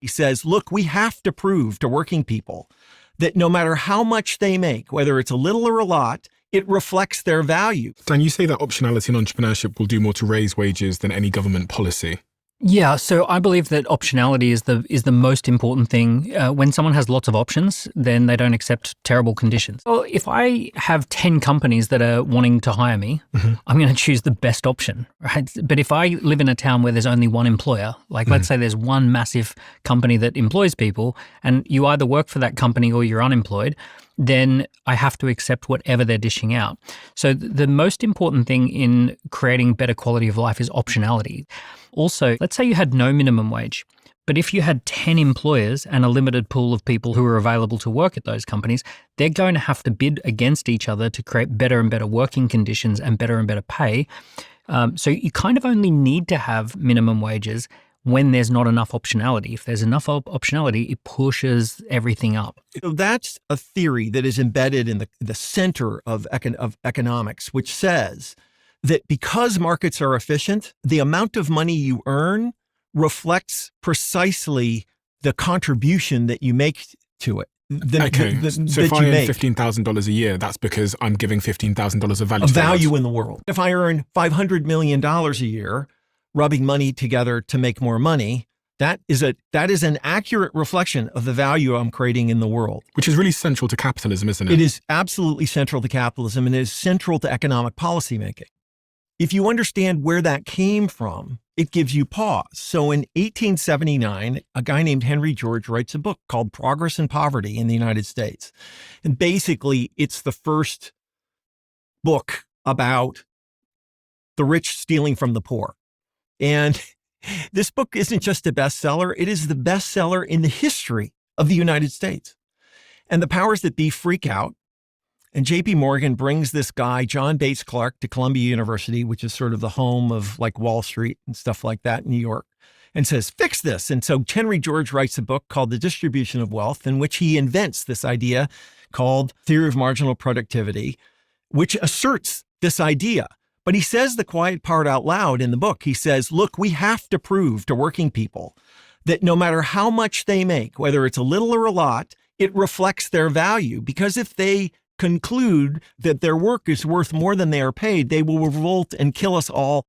He says, look, we have to prove to working people that no matter how much they make, whether it's a little or a lot, it reflects their value. Dan, you say that optionality in entrepreneurship will do more to raise wages than any government policy. Yeah, so I believe that optionality is the most important thing. When someone has lots of options, then they don't accept terrible conditions. Well, if I have 10 companies that are wanting to hire me, I'm going to choose the best option, right? But if I live in a town where there's only one employer, like let's say there's one massive company that employs people, and you either work for that company or you're unemployed, then I have to accept whatever they're dishing out. So the most important thing in creating better quality of life is optionality. Also, let's say you had no minimum wage, but if you had 10 employers and a limited pool of people who are available to work at those companies, they're going to have to bid against each other to create better and better working conditions and better pay. So you kind of only need to have minimum wages when there's not enough optionality. If there's enough optionality, it pushes everything up. So that's a theory that is embedded in the center of economics, which says that because markets are efficient, the amount of money you earn reflects precisely the contribution that you make to it. So if I earn $15,000 a year, that's because I'm giving $15,000 of value. Value in the world. If I earn $500 million a year, rubbing money together to make more money, that is an accurate reflection of the value I'm creating in the world. Which is really central to capitalism, isn't it? It is absolutely central to capitalism, and it is central to economic policymaking. If you understand where that came from, it gives you pause. So in 1879, a guy named Henry George writes a book called Progress and Poverty in the United States. And basically, it's the first book about the rich stealing from the poor. And this book isn't just a bestseller, it is the bestseller in the history of the United States. And the powers that be freak out. And JP Morgan brings this guy, John Bates Clark, to Columbia University, which is sort of the home of like Wall Street and stuff like that in New York, and says, fix this. And so Henry George writes a book called The Distribution of Wealth, in which he invents this idea called Theory of Marginal Productivity, which asserts this idea. But he says the quiet part out loud in the book. He says, look, we have to prove to working people that no matter how much they make, whether it's a little or a lot, it reflects their value. Because if they conclude that their work is worth more than they are paid, they will revolt and kill us all